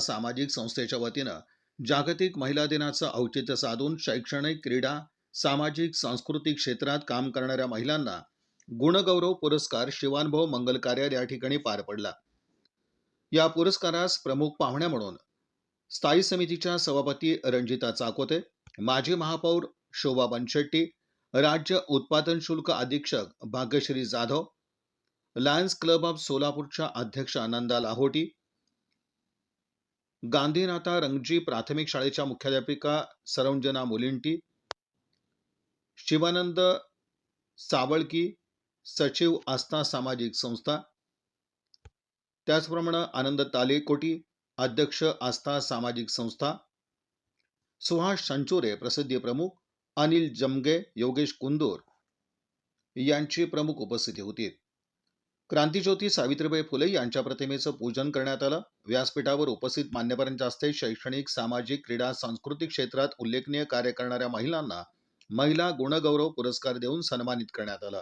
सामाजिक संस्थेच्या वतीनं जागतिक महिला दिनाचं औचित्य साधून शैक्षणिक, क्रीडा, सामाजिक, सांस्कृतिक क्षेत्रात काम करणाऱ्या महिलांना गुणगौरव पुरस्कार शिवानुभव मंगल कार्यालय या ठिकाणी पार पडला। या पुरस्कारास प्रमुख पाहुण्या म्हणून स्थायी समितीच्या सभापती रंजिता चाकोते, माजी महापौर शोभा बनशेट्टी, राज्य उत्पादन शुल्क अधीक्षक Bhagyashree Jadhav, Lions Club of सोलापूरच्या अध्यक्ष आनंदा लाहोटी, गांधीनाथा रंगजी प्राथमिक शाळेच्या मुख्याध्यापिका सरंजना मुलिंटी, शिवानंद सावळकी, सचिव आस्था सामाजिक संस्था, त्याचप्रमाणे आनंद तालेकोटी, अध्यक्ष आस्था सामाजिक संस्था, सुहास संचुरे प्रसिद्धी प्रमुख, अनिल जमगे, योगेश कुंदूर यांची प्रमुख उपस्थिती होती। क्रांतिज्योती सावित्रीबाई फुले यांच्या प्रतिमेचं पूजन करण्यात आलं। व्यासपीठावर उपस्थित मान्यवरांच्या हस्ते शैक्षणिक, सामाजिक, क्रीडा, सांस्कृतिक क्षेत्रात उल्लेखनीय कार्य करणाऱ्या महिलांना महिला गुणगौरव पुरस्कार देऊन सन्मानित करण्यात आलं।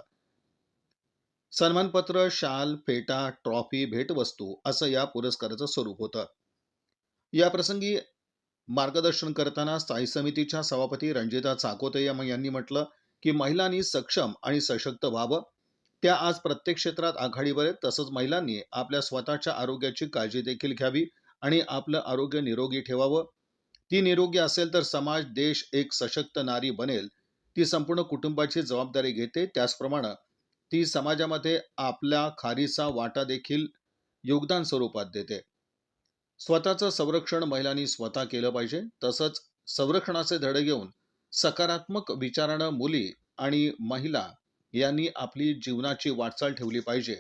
सन्मानपत्र, शाल, फेटा, ट्रॉफी, भेटवस्तू असं या पुरस्काराचं स्वरूप होतं। या प्रसंगी मार्गदर्शन करताना स्थायी समितीच्या सभापती रंजिता चाकोते यांनी म्हटलं की महिलांनी सक्षम आणि सशक्त व्हावं। त्या आज प्रत्येक क्षेत्रात आघाडीवर आहेत। तसंच महिलांनी आपल्या स्वतःच्या आरोग्याची काळजी देखील घ्यावी आणि आपलं आरोग्य निरोगी ठेवावं। ती निरोगी असेल तर समाज, देश एक सशक्त नारी बनेल। ती संपूर्ण कुटुंबाची जबाबदारी घेते, त्याचप्रमाणे ती समाजामध्ये आपल्या खारीचा वाटा देखील योगदान स्वरूपात देते। स्वतःचं संरक्षण महिलांनी स्वतः केलं पाहिजे। तसंच संरक्षणाचे धडे घेऊन सकारात्मक विचारानं मुली आणि महिला यांनी आपली जीवनाची वाटचाल ठेवली पाहिजे,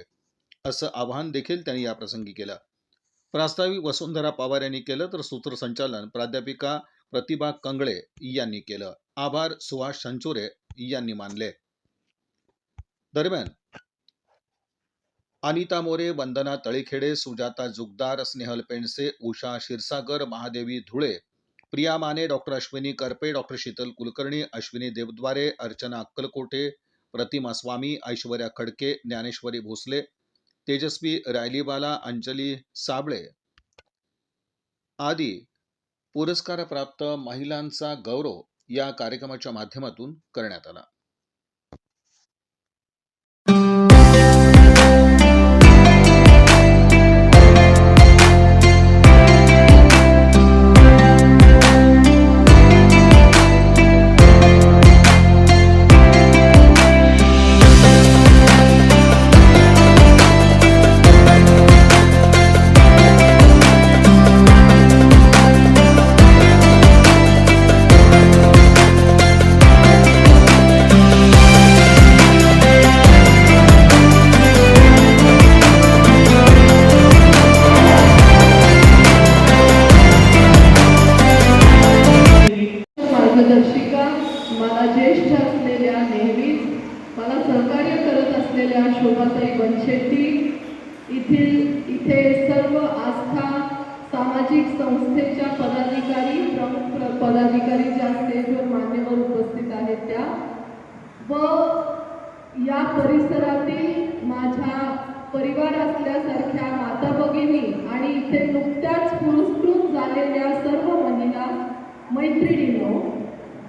असं आवाहन देखील त्यांनी या प्रसंगी केलं। प्रास्ताविक वसुंधरा पवार यांनी केलं, तर सूत्रसंचालन प्राध्यापिका प्रतिभा कंगळे यांनी केलं। आभार सुहास संचुरे यांनी मानले। दरम्यान अनिता मोरे, वंदना तळेखेडे, सुजाता जुगदार, स्नेहल पेंडसे, उषा क्षीरसागर, महादेवी धुळे, प्रिया माने, डॉक्टर अश्विनी करपे, डॉक्टर शीतल कुलकर्णी, अश्विनी देवद्वारे, अर्चना अक्कलकोटे, प्रतिमा स्वामी, ऐश्वर्या खडके, ज्ञानेश्वरी भोसले, तेजस्वी रायलीवाला, अंजली साबळे आदी पुरस्कारप्राप्त महिलांचा गौरव या कार्यक्रमाच्या माध्यमातून करण्यात आला। मार्गदर्शिका, मला ज्येष्ठ असलेल्या, नेहमीच मला सहकार्य करत असलेल्या शोभाताई बनशेट्टी, इथे सर्व आस्था सामाजिक संस्थेच्या पदाधिकारी, प्रमुख पदाधिकारी ज्या स्टेजवर मान्यवर उपस्थित आहेत त्या, व या परिसरातील माझ्या परिवार असल्यासारख्या माता भगिनी आणि इथे नुकत्याच पुरस्कृत झालेल्या सर्व महिला मैत्रिणींनो,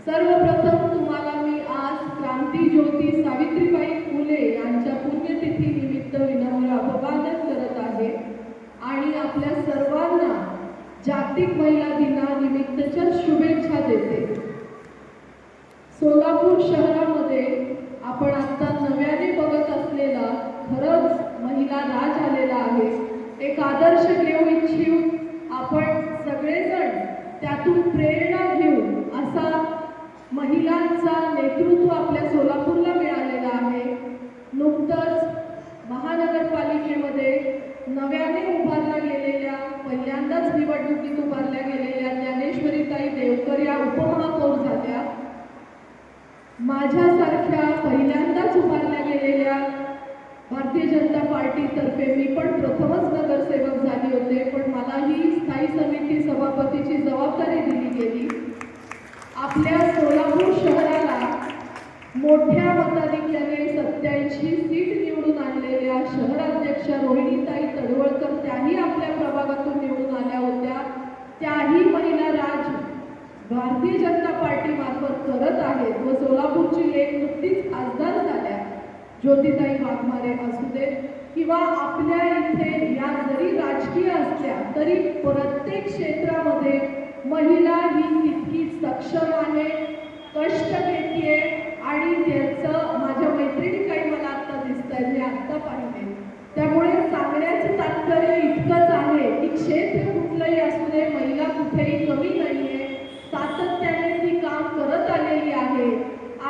सर्वप्रथम तुम्हाला मी आज क्रांतिज्योती सावित्रीबाई फुले यांच्या पुण्यतिथी निमित्त विनम्र अभिवादन करत आहे आणि आपल्या सर्वांना जागतिक महिला दिनानिमित्तच्या शुभेच्छा देते। सोलापूर शहरामध्ये आपण आता नव्याने बघत असलेला खरंच महिला राज आलेला आहे। एक आदर्श घेऊ इच्छिऊ आपण सगळेजण, त्यातून प्रेरणा घेऊन असा महिलांचा नेतृत्व आपल्या सोलापूरला मिळालेला आहे। नुकतंच महानगरपालिकेमध्ये नव्याने उभारल्या गेलेल्या, पहिल्यांदाच निवडणुकीत उभारल्या गेलेल्या ज्ञानेश्वरीताई देवकर या उपमहापौर झाल्या। माझ्यासारख्या पहिल्यांदाच उभारल्या गेलेल्या भारतीय जनता पार्टीतर्फे मी पण प्रथमच नगरसेवक झाली होते, पण मला ही स्थायी समिती सभापतीची जबाबदारी दिली गेली। आपल्या सोलापूर शहराला मोठ्या मताधिक्याने 87 सीट निवडून आणलेल्या शहराध्यक्षा रोहिणीताई तडवळकर त्याही आपल्या प्रभागातून निवडून आल्या होत्या। भारतीय जनता पार्टी मार्फत करत आहेत व सोलापूरची लेख नुकतीच खासदार झाल्या ज्योतिताई वाघमारे असू देत किंवा आपल्या इथे या जरी राजकीय असल्या तरी प्रत्येक क्षेत्रामध्ये महिला ही तितकीच सक्षम आहे, कष्ट घेते आणि त्याचं माझ्या मैत्रिणी काही मला आत्ता दिसत आहेत, मी आत्ता पाहिले. त्यामुळे सांगण्याचं तात्पर्य इतकंच आहे की क्षेत्र कुठलंही असू दे, महिला कुठेही कमी नाहीये, सातत्याने ती काम करत आलेली आहे.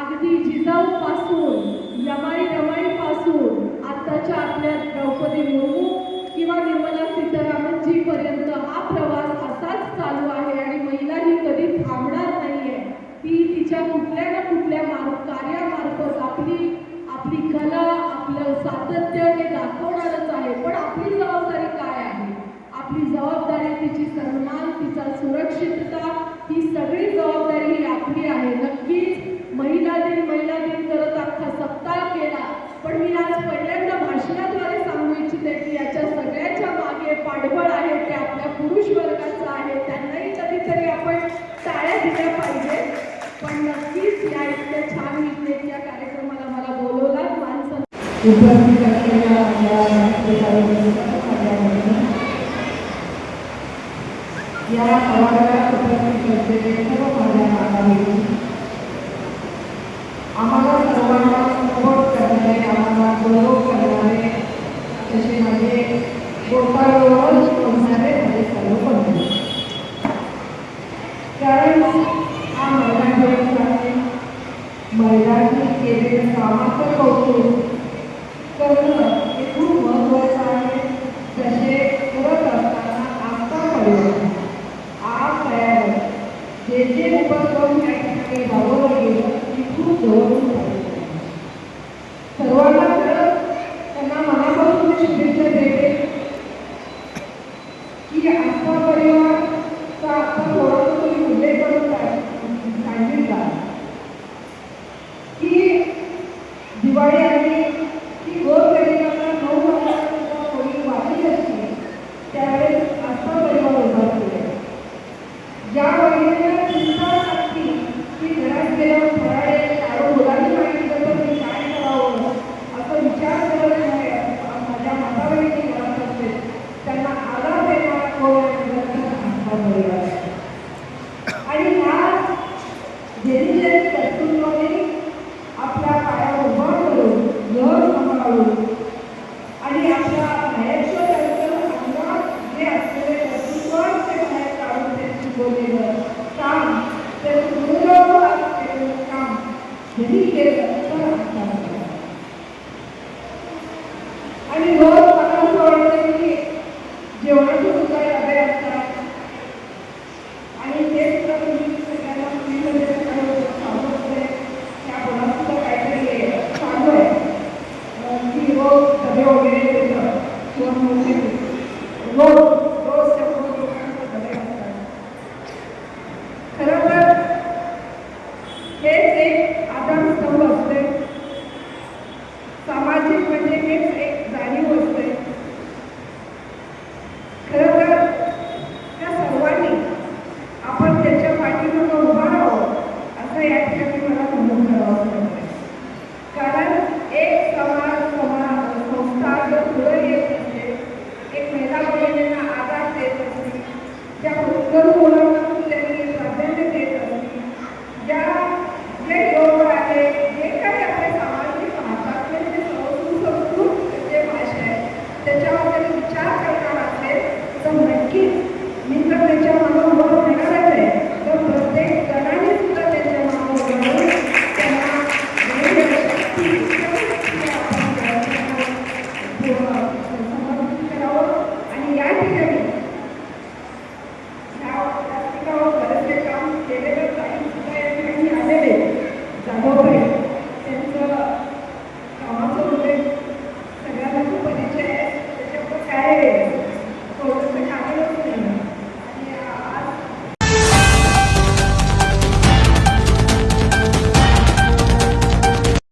अगदी जिजाऊपासून रमाईपासून आताच्या आपल्या द्रौपदी मुर्मू किंवा निर्मला सीतारामनजीपर्यंत हा प्रवास असाच चालू आहे आणि महिला ही कधी थांबणार नाहीये. ती तिच्या कुठल्या ना कुठल्या कार्यामार्फत आपली कला, आपलं सातत्य हे दाखवणारच आहे. पण आपली जबाबदारी काय आहे? आपली जबाबदारी तिची सन्मान, तिचा सुरक्षितता, ही सगळी जबाबदारी ही आपली आहे. नक्कीच महिला दिन करत अख्खा सप्ताह केला, पण मी आज पहिल्यांदा भाषणाद्वारे सांगू इच्छिते की याच्या सगळ्याच्या मागे पाठबळ आहे ते आपल्या पुरुष वर्गाचं आहे. त्यांनाही कधीतरी आपण टाळ्या दिल्या पाहिजे. पण नक्कीच या इतक्या छान विज्ञेच्या कार्यक्रमाला मला बोलवला माणसं उपस्थित असलेल्या या सभागृहात उपस्थित असलेले सर्व माझ्या माताभगिनी, आम्हाला सर्वांना सपोर्ट करणारे, आम्हाला गौरव करणारे तसे माझे बोटावर बोलणारे माझे सर्व बंधू. कारण हा मैदान दिवस आहे. महिलांनी केलेल्या कामाचं कौतुक करणं हे खूप महत्त्वाचं आहे. जसे करत असताना आस्था परिवार आज तयार जे उपक्रम या ठिकाणी राबवलं गेलं ती खूप जवळून पाहिजे. सर्वांना खरंच त्यांना मनापासून शुभेच्छा देते की आस्था परिवारचा आता थोडासा तुम्ही उल्लेख करून सांगितला की दिवाळी आली की गोरगरिबांना 9,000 कोणी वाटली असते त्यावेळेस आस्था परिवार उभा केला. ज्या महिन्याला चिंता लागती की घरात गेल्यावर फराळे शाळू मुलांनी मागितलं तर मी काय करावं असं विचार करत नाही. माझ्या माताबहिणी घरात असते त्यांना आधार देणारा कोण आस्था परिवार. आणि ह्या जे कर्तृत्वाने आपल्या पायावर उभा करून घर सांभाळून आणि आपल्या बाहेरचं त्यांचं अंगात जे असलेले कर्तृत्व ते बाहेर काढून ते शिकवलेलं काम, ते पूर्णत्वात केलेलं काम जरी केलं तर असतात. आणि रोज मला असं वाटतं की जेवणाचे सुद्धा डबे असतात आणि तेच तर मी सगळ्यांना मुलीमध्ये सांगते त्या मुलांसुद्धा काहीतरी चालू आहे की रोज डबे वगैरे देतं किंवा रोज